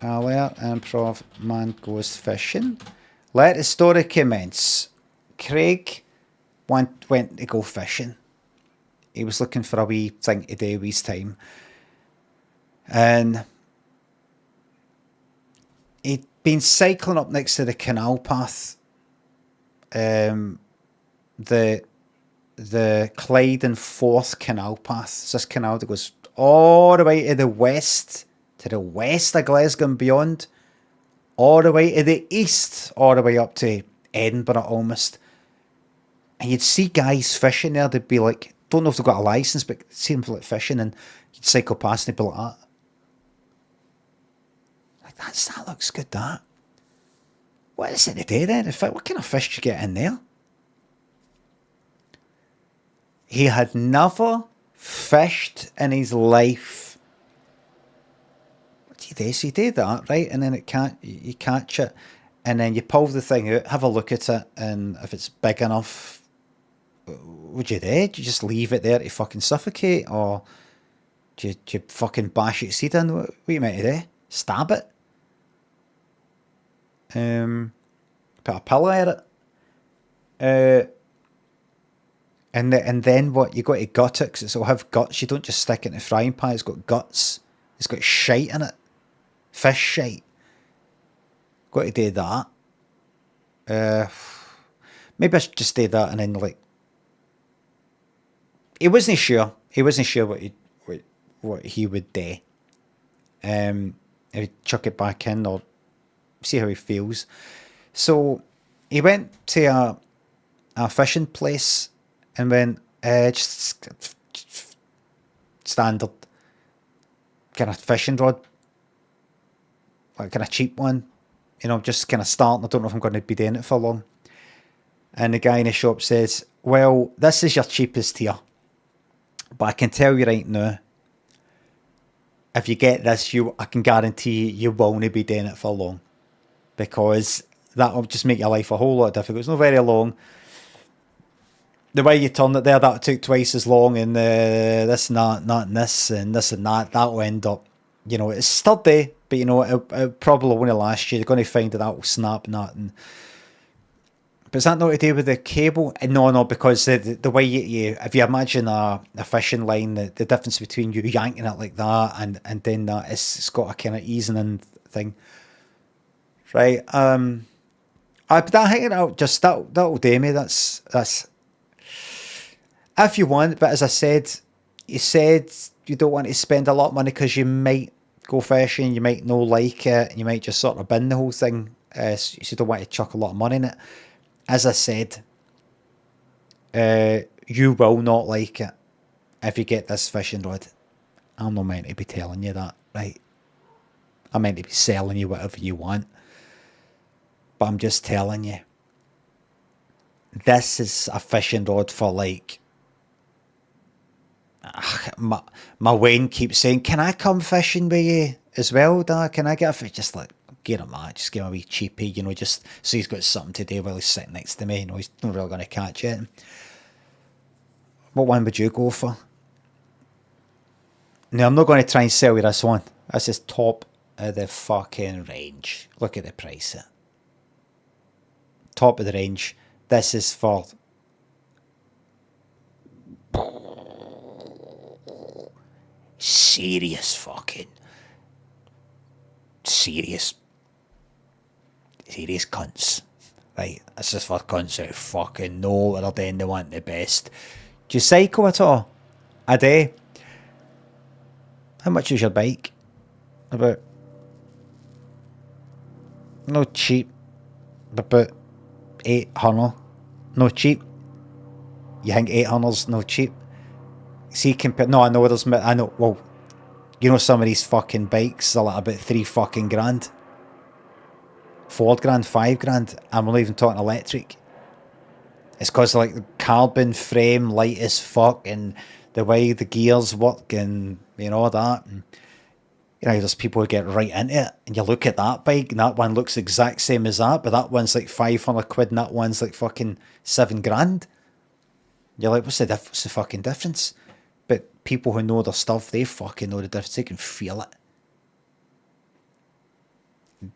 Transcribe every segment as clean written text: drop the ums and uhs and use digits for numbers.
Alert, improv, man goes fishing. Let the story commence. Craig went to go fishing. He was looking for a wee thing to do with his time. And he'd been cycling up next to the canal path. The Clyde and Forth canal path. It's this canal that goes all the way to the west of Glasgow and beyond, all the way to the east, all the way up to Edinburgh almost. And you'd see guys fishing there. They'd be like, don't know if they've got a license, but see them like fishing, and you'd cycle past and they'd be like that looks good, that. What is it today then? What kind of fish do you get in there? He had never fished in his life. What do you do? So you do that, right? And then you catch it, and then you pull the thing out, have a look at it, and if it's big enough, would you do? Do you just leave it there to fucking suffocate, or do you fucking bash its seed in? What you meant to do? Stab it? Put a pillow at it. And then what? You got to gut it, because it'll have guts. You don't just stick it in the frying pan. It's got guts. It's got shite in it. Fish shite. Got to do that. Maybe I should just do that, and then like. He wasn't sure. He wasn't sure what he would do. If he'd chuck it back in or see how he feels. So he went to a fishing place and went, just standard kind of fishing rod, like kind of cheap one, just kind of starting. I don't know if I'm going to be doing it for long. And the guy in the shop says, well, this is your cheapest here, but I can tell you right now, if you get this, I can guarantee you won't be doing it for long, because that'll just make your life a whole lot difficult. It's not very long. The way you turn it there, that took twice as long, and this and that and this and this and that. That'll end up, it's sturdy, but it'll probably won't last you. You're going to find that will snap and that. But is that not to do with the cable? No, because the way you if you imagine a fishing line, the difference between you yanking it like that and then that, it's got a kind of easing in thing, right? I think that'll do me. That's if you want. But as I said, you said you don't want to spend a lot of money because you might go fishing, you might not like it, you might just sort of bin the whole thing. So you don't want to chuck a lot of money in it. As I said, you will not like it if you get this fishing rod. I'm not meant to be telling you that, right? I'm meant to be selling you whatever you want. But I'm just telling you. This is a fishing rod for like... My Wayne keeps saying, can I come fishing with you as well, Dad? Can I get a fish? Just like, get him that. Just give him a wee cheapie, just so he's got something to do while he's sitting next to me. He's not really going to catch it. What one would you go for? No, I'm not going to try and sell you this one. This is top of the fucking range. Look at the price of it. Top of the range. This is for... serious cunts. Right, this is for cunts who fucking know what they're doing, they want the best. Do you cycle at all? A day? How much is your bike? About... no cheap. About 800. No cheap. You think 800's no cheap? See, no, I know well, some of these fucking bikes are like about 3 fucking grand. 4 grand, 5 grand, and we're not even talking electric. It's because like the carbon frame, light as fuck, and the way the gears work, and that. And, there's people who get right into it, and you look at that bike, and that one looks the exact same as that, but that one's like 500 quid, and that one's like fucking 7 grand. You're like, what's the fucking difference? But people who know their stuff, they fucking know the difference. They can feel it.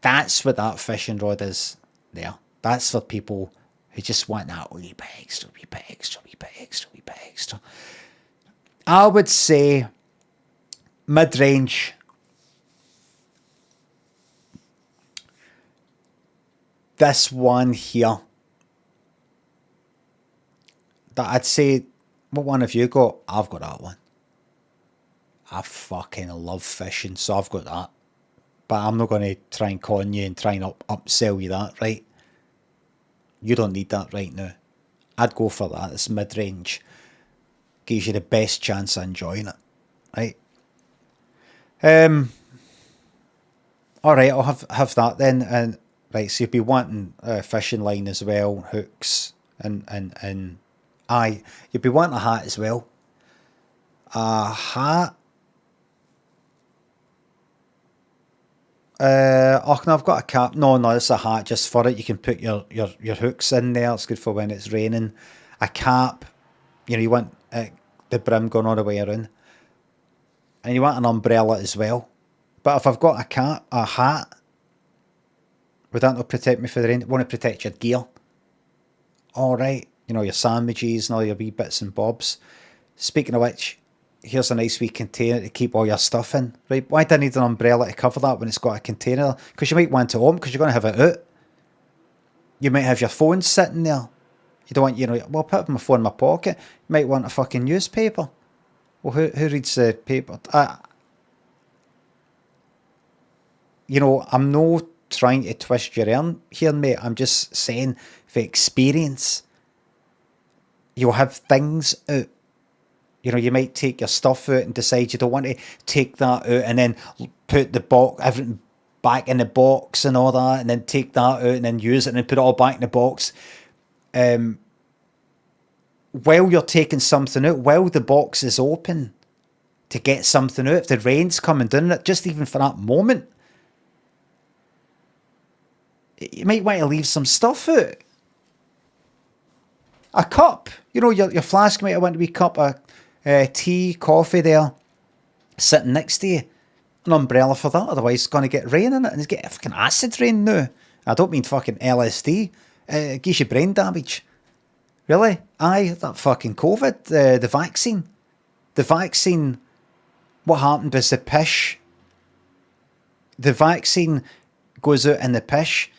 That's what that fishing rod is there. That's for people who just want that wee bit extra, wee bit extra, wee bit extra, wee bit extra. I would say mid-range. This one here. That I'd say, what one have you got? I've got that one. I fucking love fishing, so I've got that. But I'm not going to try and con you and try and upsell you that, right? You don't need that right now. I'd go for that. It's mid-range. Gives you the best chance of enjoying it, right? All right, I'll have that then. And right, so you'd be wanting a fishing line as well, hooks, and aye, you'd be wanting a hat as well. A hat. Oh no, I've got a cap. No, it's a hat just for it. You can put your hooks in there. It's good for when it's raining. A cap. You want the brim going all the way around, and you want an umbrella as well. But if I've got a hat, would that not protect me for the rain? It won't protect your gear. All right, your sandwiches and all your wee bits and bobs. Speaking of which, here's a nice wee container to keep all your stuff in. Right? Why do I need an umbrella to cover that when it's got a container? Because you might want it home because you're going to have it out. You might have your phone sitting there. You don't want, well, put my phone in my pocket. You might want a fucking newspaper. Well, who reads the paper? I'm not trying to twist your arm here, mate. I'm just saying, for experience, you'll have things out. You might take your stuff out and decide you don't want to take that out and then put everything back in the box and all that, and then take that out and then use it and then put it all back in the box. While you're taking something out, while the box is open to get something out, if the rain's coming down it, just even for that moment, you might want to leave some stuff out. A cup, your flask might want to be a cup of tea, coffee there, sitting next to you. An umbrella for that, otherwise it's going to get rain in it, and it's getting fucking acid rain now. I don't mean fucking LSD. It gives you brain damage. Really? Aye, that fucking COVID, the vaccine. The vaccine, what happened was the vaccine goes out in the pish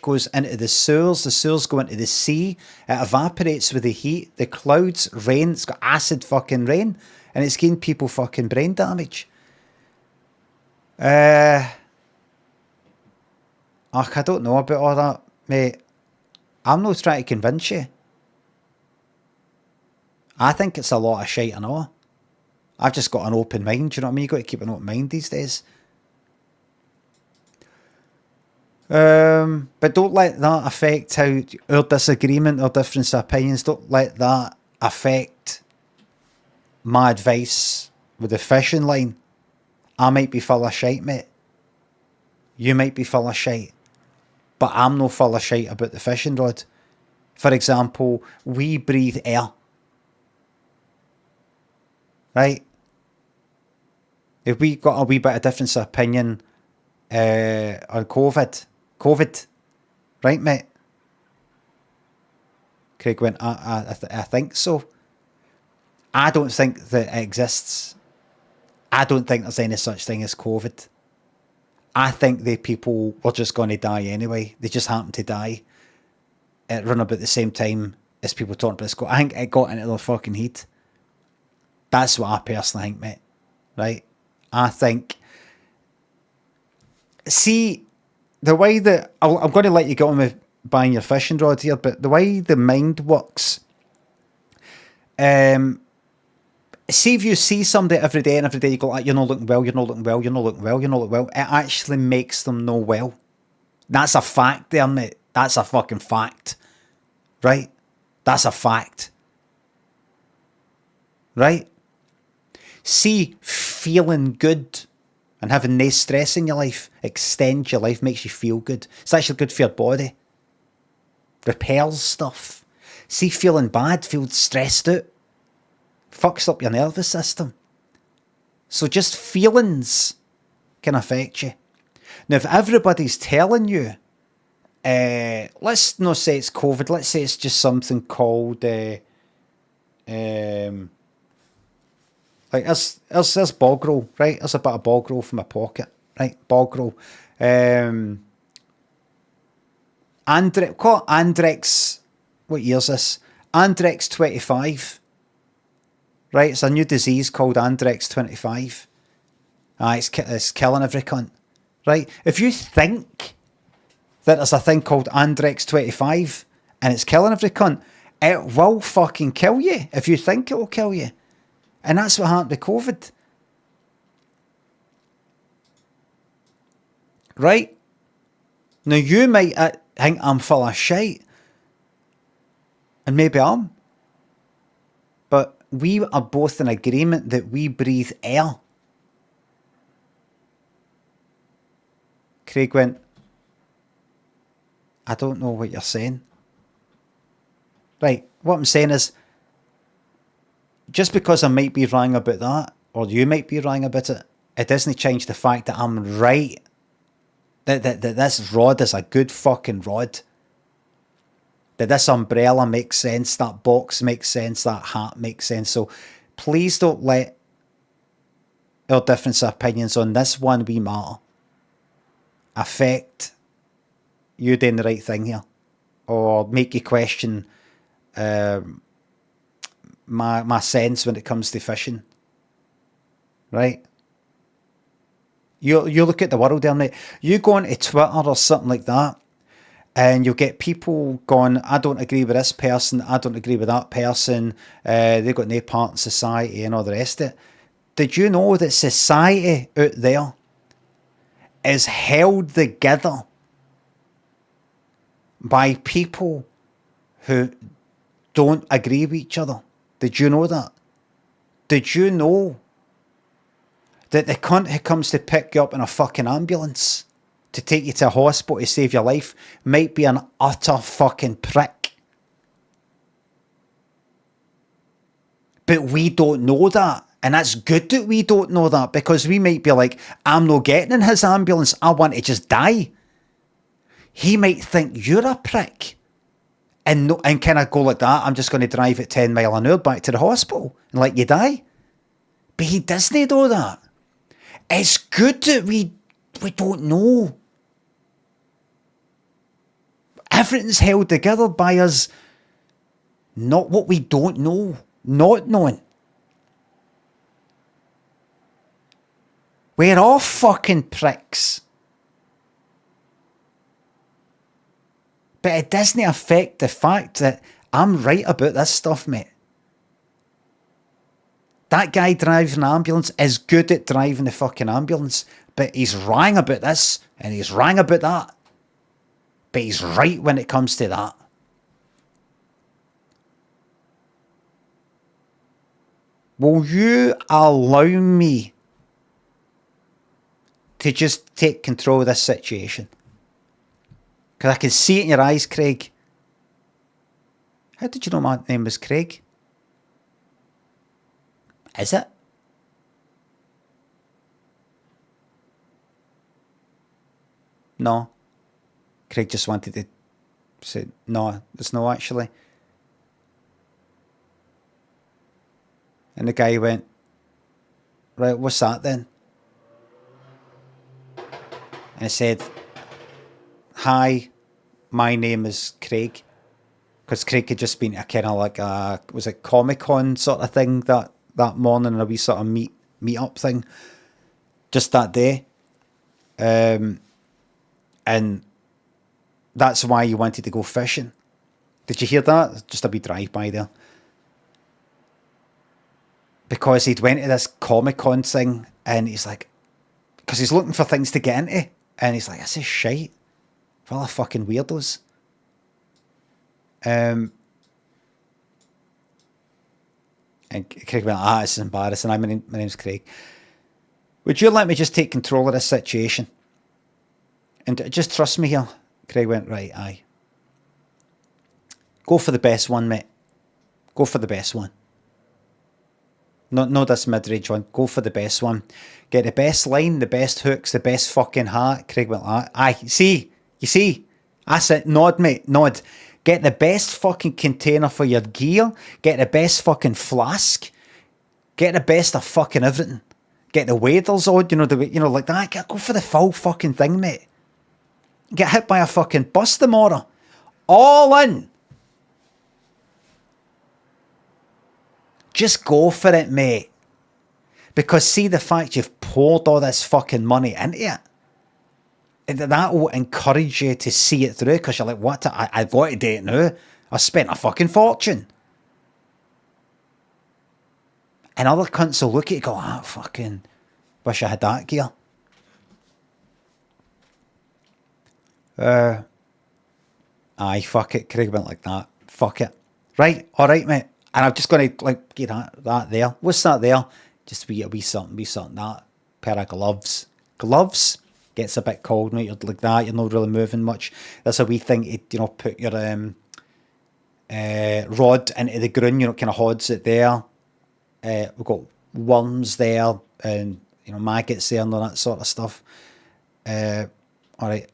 goes into the sewers go into the sea, it evaporates with the heat, the clouds, rain, it's got acid fucking rain, and it's giving people fucking brain damage. I don't know about all that, mate. I'm not trying to convince you. I think it's a lot of shite and all. I've just got an open mind, do you know what I mean? You've got to keep an open mind these days. But don't let that affect how our disagreement or difference of opinions, don't let that affect my advice with the fishing line. I might be full of shite, mate. You might be full of shite. But I'm no full of shite about the fishing rod. For example, we breathe air. Right? If we got a wee bit of difference of opinion on COVID, right, mate? Craig went, I think so. I don't think that it exists. I don't think there's any such thing as COVID. I think the people were just going to die anyway. They just happened to die at around about the same time as people talking about this. I think it got into their fucking heat. That's what I personally think, mate. Right? I think... See, the way that... I'm going to let you get on with buying your fishing rod here, but the way the mind works... see if you see somebody every day you go, like, you're not looking well, you're not looking well, you're not looking well, you're not looking well. It actually makes them know well. That's a fact there, mate. That's a fucking fact. Right? That's a fact. Right? See, feeling good and having no stress in your life extends your life, makes you feel good. It's actually good for your body. Repairs stuff. See, feeling bad, feeling stressed out, fucks up your nervous system. So just feelings can affect you. Now, if everybody's telling you, let's not say it's COVID, let's say it's just something called, like, there's bog roll, right? There's a bit of bog roll from my pocket, right? Bog roll. Call it Andrex, what year's this? Andrex 25, right? It's a new disease called Andrex 25. It's killing every cunt, right? If you think that there's a thing called Andrex 25 and it's killing every cunt, it will fucking kill you if you think it will kill you. And that's what happened to COVID. Right? Now, you might think I'm full of shite. And maybe I'm. But we are both in agreement that we breathe air. Craig went, I don't know what you're saying. Right, what I'm saying is, just because I might be wrong about that, or you might be wrong about it, it doesn't change the fact that I'm right. That this rod is a good fucking rod. That this umbrella makes sense, that box makes sense, that hat makes sense. So please don't let our difference of opinions on this one wee matter affect you doing the right thing here, or make you question my sense when it comes to fishing. Right? You look at the world there, mate. You go onto Twitter or something like that, and you'll get people going, I don't agree with this person, I don't agree with that person, they've got no part in society and all the rest of it. Did you know that society out there is held together by people who don't agree with each other? Did you know that? Did you know that the cunt who comes to pick you up in a fucking ambulance to take you to a hospital to save your life might be an utter fucking prick? But we don't know that. And that's good that we don't know that, because we might be like, I'm not getting in his ambulance, I want to just die. He might think you're a prick. And kind of go like that, I'm just going to drive at 10 mile an hour back to the hospital and let you die. But he doesn't know that. It's good that we don't know. Everything's held together by us not what we don't know, not knowing. We're all fucking pricks. But it doesn't affect the fact that I'm right about this stuff, mate. That guy driving an ambulance is good at driving the fucking ambulance, but he's wrong about this and he's wrong about that. But he's right when it comes to that. Will you allow me to just take control of this situation? Because I can see it in your eyes, Craig. How did you know my name was Craig? Is it? No. Craig just wanted to say, no, it's no actually. And the guy went, right, what's that then? And I said, hi, my name is Craig. Because Craig had just been a kind of like a, was it Comic-Con sort of thing that morning, a wee sort of meet up thing just that day. And that's why you wanted to go fishing. Did you hear that? Just a wee drive-by there. Because he'd went to this Comic-Con thing and he's like, because he's looking for things to get into. And he's like, this is shite. Full of fucking weirdos. And Craig went, it's embarrassing. My name's Craig. Would you let me just take control of this situation? And just trust me here. Craig went, right, aye. Go for the best one, mate. Go for the best one. No this mid-range one. Go for the best one. Get the best line, the best hooks, the best fucking hat. Craig went like, aye, you see? That's it. Nod, mate, nod. Get the best fucking container for your gear. Get the best fucking flask. Get the best of fucking everything. Get the waders on, like that. Go for the full fucking thing, mate. Get hit by a fucking bus tomorrow. All in. Just go for it, mate. Because see the fact you've poured all this fucking money into it, that will encourage you to see it through, because you're like, what? I've got to do it now. I spent a fucking fortune. And other cunts will look at it and go, fucking wish I had that gear. Aye, fuck it. Craig went like that. Fuck it. Right, alright, mate. And I'm just going to, like, get that there. What's that there? Just a wee something. That pair of gloves. Gloves? Gets a bit cold, mate. You're like that. You're not really moving much. That's a wee thing to, put your rod into the ground. Kind of hods it there. We've got worms there and, maggots there and all that sort of stuff. Alright.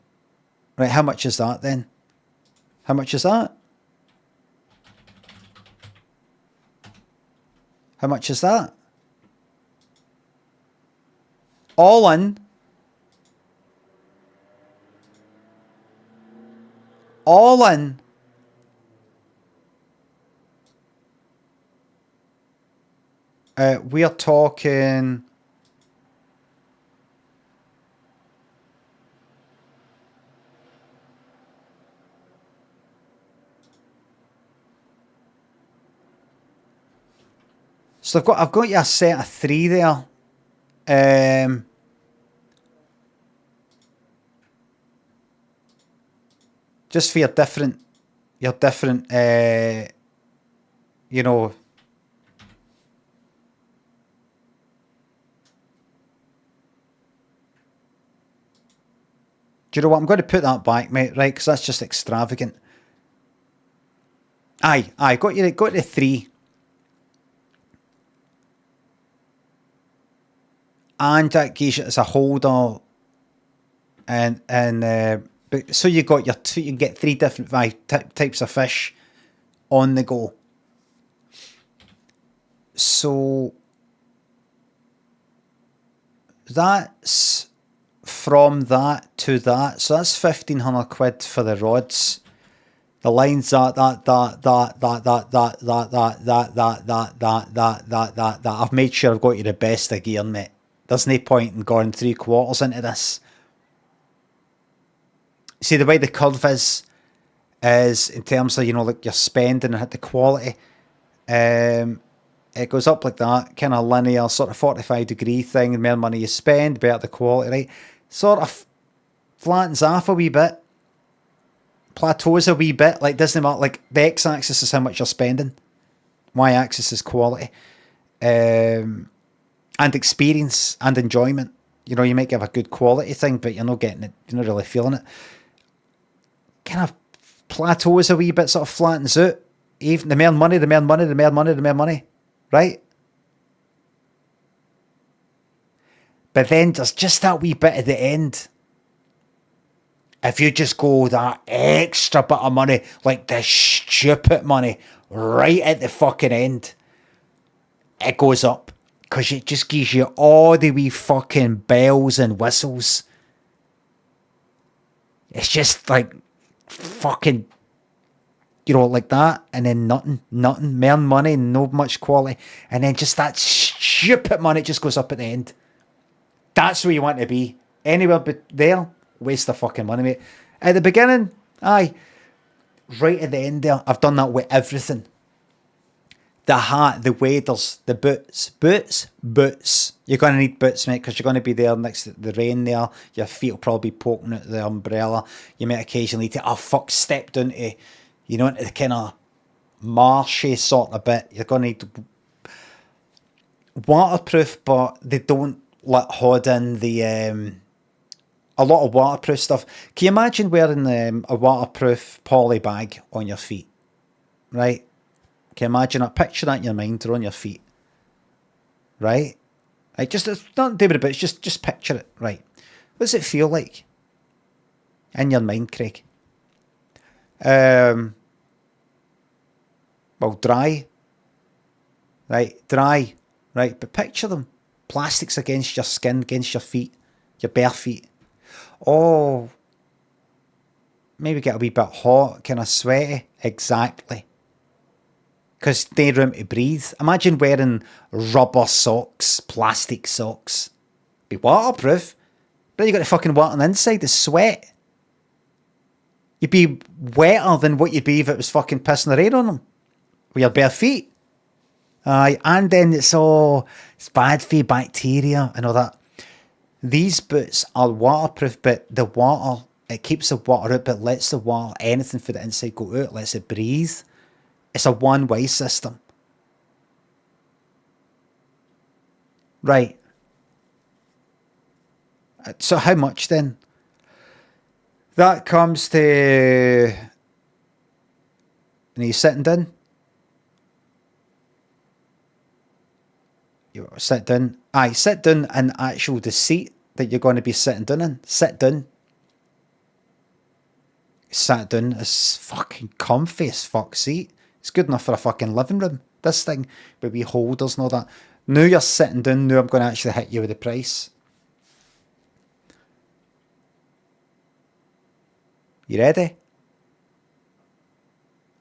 Right, how much is that then? How much is that? How much is that? All in. All in. We're talking... So I've got you a set of 3 there. Just for your different, Do you know what? I'm going to put that back, mate, right? Because that's just extravagant. Aye, got you the 3. And that gives you as a holder, and so you got your 2. You get 3 different types of fish on the go. So that's from that to that. So that's 1,500 quid for the rods. The lines that. I've made sure I've got you the best of gear, mate. There's no point in going 3/4 into this. See, the way the curve is in terms of, like you're spending and the quality. It goes up like that, kind of linear, sort of 45-degree thing. The more money you spend, better the quality, right? Sort of flattens off a wee bit. Plateaus a wee bit. Like, doesn't matter. Like, the x-axis is how much you're spending. Y-axis is quality. And experience and enjoyment. You might give a good quality thing, but you're not getting it. You're not really feeling it. Kind of plateaus a wee bit, sort of flattens out. Even the more money. Right? But then there's just that wee bit at the end. If you just go that extra bit of money, like the stupid money, right at the fucking end, it goes up. Because it just gives you all the wee fucking bells and whistles. It's just like fucking, like that. And then nothing. More money, no much quality. And then just that stupid money just goes up at the end. That's where you want to be. Anywhere but there, waste of fucking money, mate. At the beginning, aye. Right at the end there, I've done that with everything. The hat, the waders, the boots. Boots. You're going to need boots, mate, because you're going to be there next to the rain there. Your feet will probably be poking out the umbrella. You might occasionally step down to, into the kind of marshy sort of bit. You're going to need waterproof, but they don't let hold in the, a lot of waterproof stuff. Can you imagine wearing a waterproof poly bag on your feet? Right? Can you imagine that? Picture that in your mind, or on your feet. right? Like, just, it's nothing to do with it, but it's just picture it, right? What does it feel like in your mind, Craig? Well, dry, right? Dry, right? But picture them. Plastics against your skin, against your feet, your bare feet. Oh, maybe get a wee bit hot, kind of sweaty. Exactly. Because no room to breathe. Imagine wearing rubber socks, plastic socks. Be waterproof. But you got the fucking water on the inside, the sweat. You'd be wetter than what you'd be if it was fucking pissing the rain on them. With your bare feet. And then it's bad for bacteria and all that. These boots are waterproof, but the water, it keeps the water out, but lets the water, anything for the inside go out, lets it breathe. It's a one-way system. Right. So how much then? That comes to... And you sitting down? You sit down. Aye, sit down in actual the seat that you're going to be sitting down in. Sit down. Sat down is fucking comfy as fuck seat. It's good enough for a fucking living room. This thing with wee holders and all that. Now you're sitting down. Now I'm going to actually hit you with the price. You ready?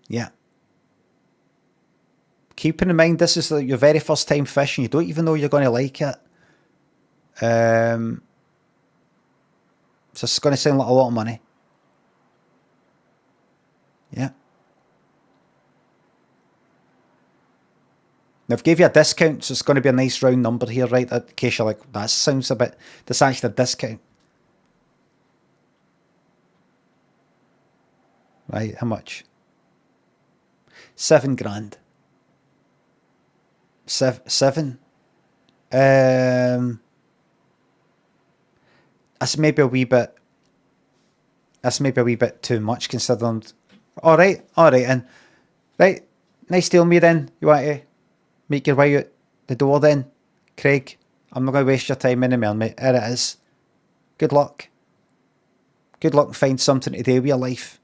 Yeah. Keeping in mind this is like your very first time fishing. You don't even know you're going to like it. So it's going to sound like a lot of money. Yeah. Now I've gave you a discount, so it's going to be a nice round number here, right? In case you're like, that sounds a bit... That's actually a discount. Right, how much? 7 grand. Seven? That's maybe a wee bit... That's maybe a wee bit too much considering... Alright, and... Right, nice deal me then. You want to make your way out the door then, Craig? I'm not going to waste your time anymore, mate. There it is. Good luck. Good luck and find something to do with your life.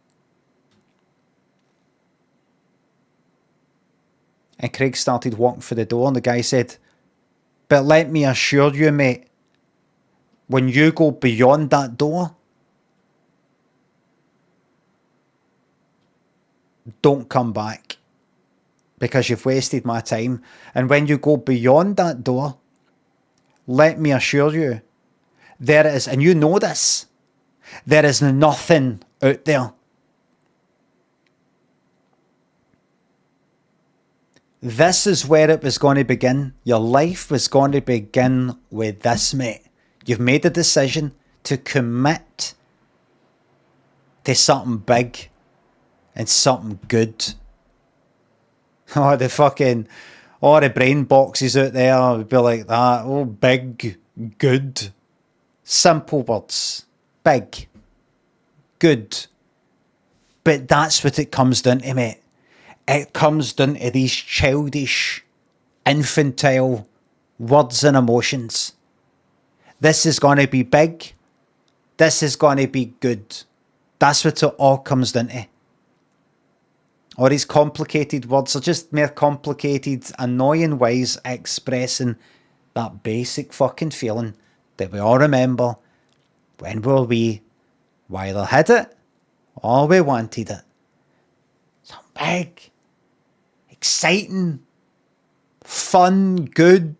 And Craig started walking for the door and the guy said, but let me assure you, mate, when you go beyond that door, don't come back. Because you've wasted my time. And when you go beyond that door, let me assure you, there is, and you know this, there is nothing out there. This is where it was going to begin. Your life was going to begin with this, mate. You've made a decision to commit to something big and something good. Oh, the brain boxes out there would be like that. Oh, big, good. Simple words. Big, good. But that's what it comes down to, mate. It comes down to these childish, infantile words and emotions. This is going to be big. This is going to be good. That's what it all comes down to. Or these complicated words are just mere complicated, annoying ways of expressing that basic fucking feeling that we all remember when we were wee, either had it or we wanted it. Something big, exciting, fun, good.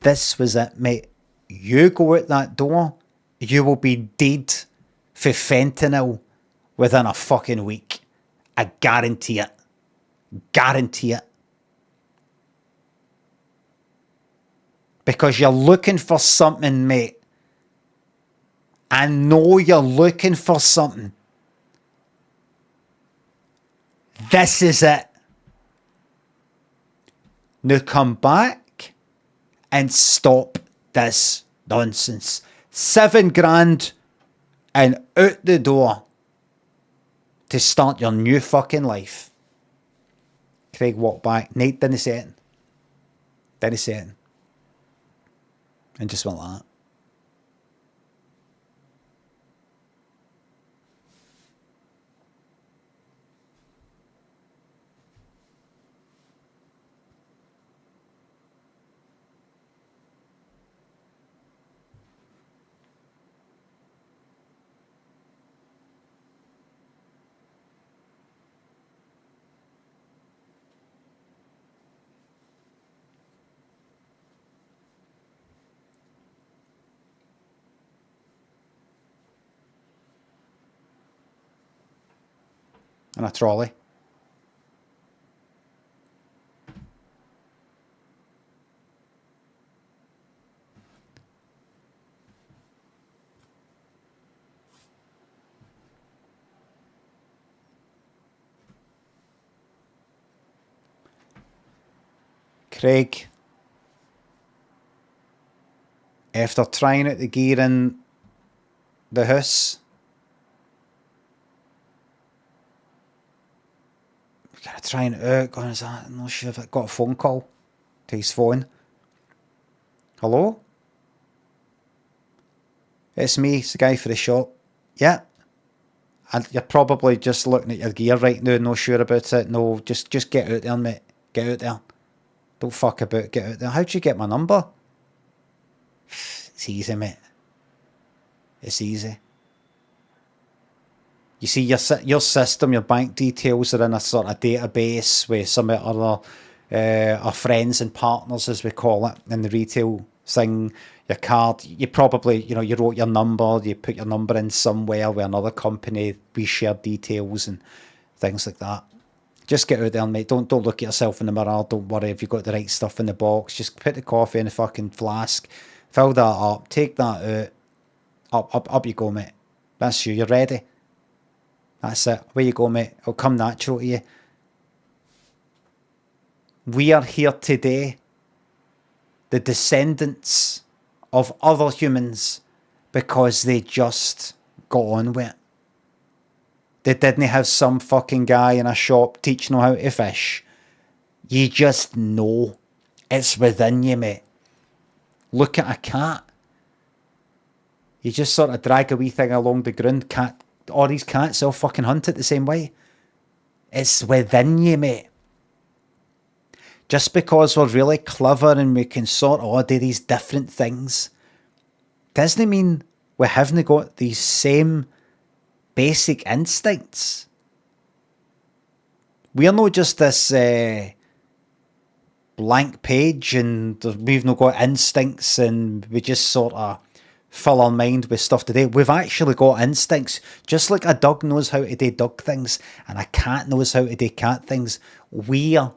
This was it, mate. You go out that door, you will be dead for fentanyl within a fucking week. I guarantee it. Guarantee it. Because you're looking for something, mate. I know you're looking for something. This is it. Now come back and stop this nonsense. 7 grand and out the door to start your new fucking life. Craig walked back. Nate didn't say it. Didn't say it. And just went like that. In a trolley. Craig, after trying out the gear in the house, kind of trying it out, going, is that, I'm not sure if I got a phone call to his phone. Hello? It's me, it's the guy for the shop. Yeah. And you're probably just looking at your gear right now, not sure about it. No, just get out there, mate. Get out there. Don't fuck about, get out there. How'd you get my number? It's easy, mate. It's easy. You see, your system, your bank details are in a sort of database with some of our friends and partners, as we call it, in the retail thing. Your card, you probably, you wrote your number, you put your number in somewhere with another company, we share details and things like that. Just get out there, mate. Don't look at yourself in the mirror. Don't worry if you've got the right stuff in the box. Just put the coffee in the fucking flask, fill that up, take that out. Up you go, mate. That's you. You're ready. That's it. Where you go, mate. It'll come natural to you. We are here today, the descendants of other humans, because they just got on with it. They didn't have some fucking guy in a shop teaching them how to fish. You just know. It's within you, mate. Look at a cat. You just sort of drag a wee thing along the ground. Cat, all these cats all fucking hunt it the same way. It's within you, mate. Just because we're really clever and we can sort of do these different things doesn't mean we haven't got these same basic instincts. We're not just this blank page and we've not got instincts and we just sort of fill our mind with stuff today. We've actually got instincts. Just like a dog knows how to do dog things and a cat knows how to do cat things, we are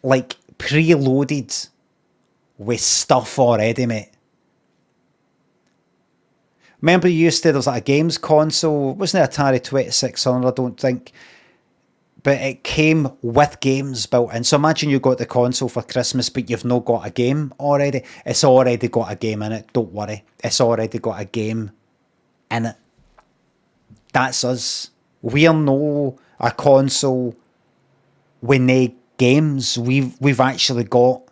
like preloaded with stuff already, mate. Remember you used to, there was like a games console, wasn't it Atari 2600, I don't think, but it came with games built in. So imagine you got the console for Christmas, but you've not got a game already. It's already got a game in it, don't worry. It's already got a game in it. That's us. We're no a console with no games. We've actually got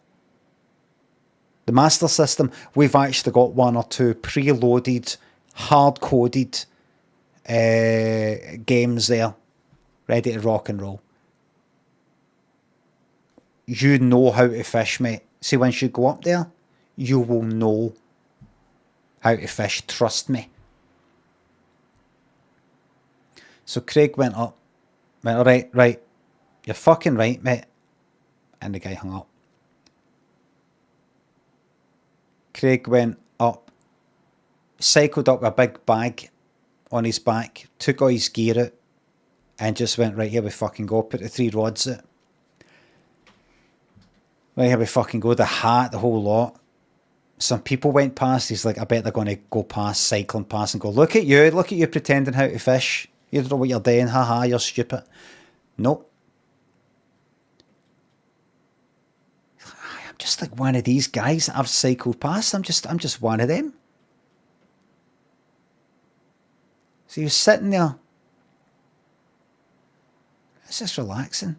the Master System. We've actually got one or two preloaded, hard-coded games there, ready to rock and roll. You know how to fish, mate. See, once you go up there, you will know how to fish. Trust me. So Craig went up. Went, all right. You're fucking right, mate. And the guy hung up. Craig went up, cycled up a big bag on his back, took all his gear out, and just went, right, here we fucking go. Put the 3 rods out. Right, here we fucking go. The hat, the whole lot. Some people went past. He's like, I bet they're going to go past, cycling past and go, look at you pretending how to fish. You don't know what you're doing. Haha, you're stupid. Nope. I'm just like one of these guys that I've cycled past. I'm just one of them. So he was sitting there. It's just relaxing.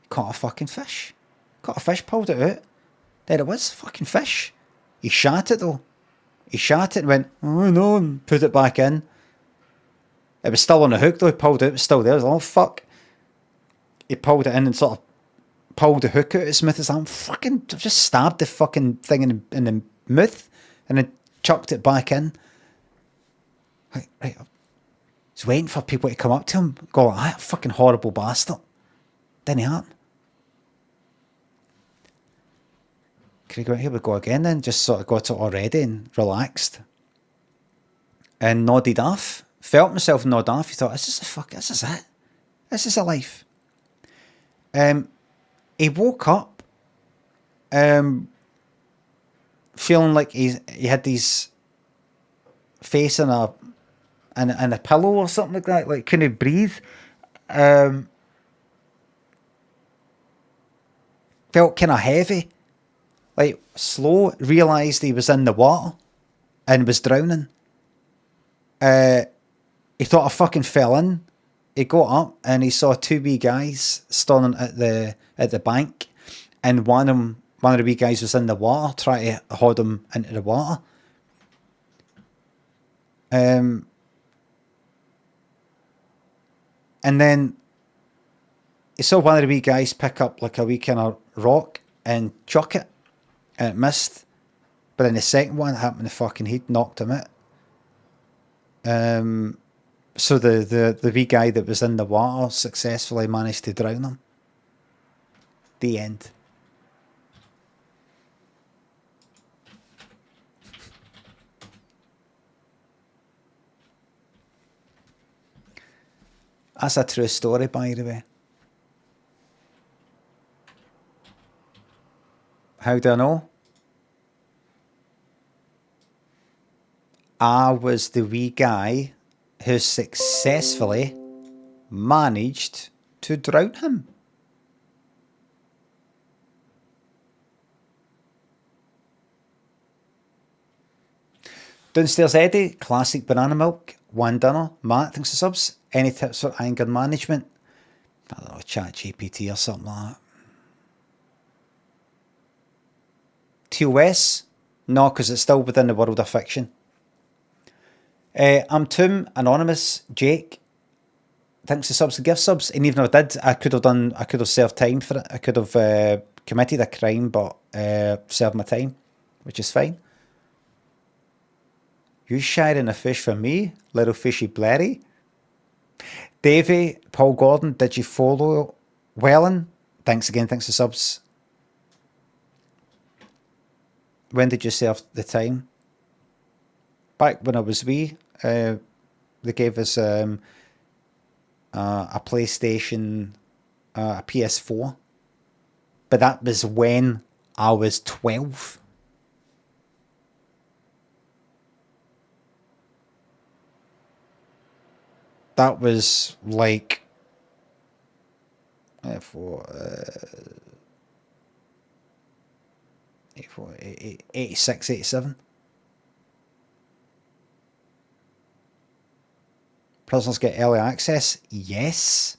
caught a fucking fish. Caught a fish, pulled it out. There it was, fucking fish. He shot it though. He shot it and went, oh no, and put it back in. It was still on the hook though. He pulled it, it was still there. I was like, oh fuck. He pulled it in and sort of pulled the hook out as smooth as I'm fucking just stabbed the fucking thing in the mouth and then chucked it back in. Right. He's waiting for people to come up to him, go, ah, fucking horrible bastard. Didn't happen. Can he go, here we go again then? Just sort of got it already and relaxed. And nodded off. Felt myself nod off. He thought, this is it. This is a life. He woke up feeling like he had his face in a pillow or something like that, like couldn't breathe. Felt kind of heavy, like slow. Realised he was in the water and was drowning. He thought I fucking fell in. He got up and he saw two wee guys standing at the bank, and one of the wee guys was in the water, trying to hold him into the water. And then he saw one of the wee guys pick up like a wee kind of rock and chuck it, and it missed. But then the second one happened to fucking heat, knocked him out. So the wee guy that was in the water successfully managed to drown him. The end. That's a true story, by the way. How do I know? I was the wee guy who successfully managed to drown him. Downstairs Eddie, classic banana milk, one dinner. Matt, thanks for subs. Any tips for anger management? I don't know, chat GPT or something like that. TOS? No, because it's still within the world of fiction. I'm Tom, Anonymous, Jake. Thanks for subs, gift subs. And even though I did, I could have served time for it. I could have committed a crime, but served my time, which is fine. You shiring a fish for me, little fishy blatty. Davey, Paul Gordon, did you follow Wellen? Thanks again, thanks for subs. When did you serve the time? Back when I was wee, they gave us a PlayStation, a PS4. But that was when I was 12. That was like 86, 87. Prisoners get early access? Yes.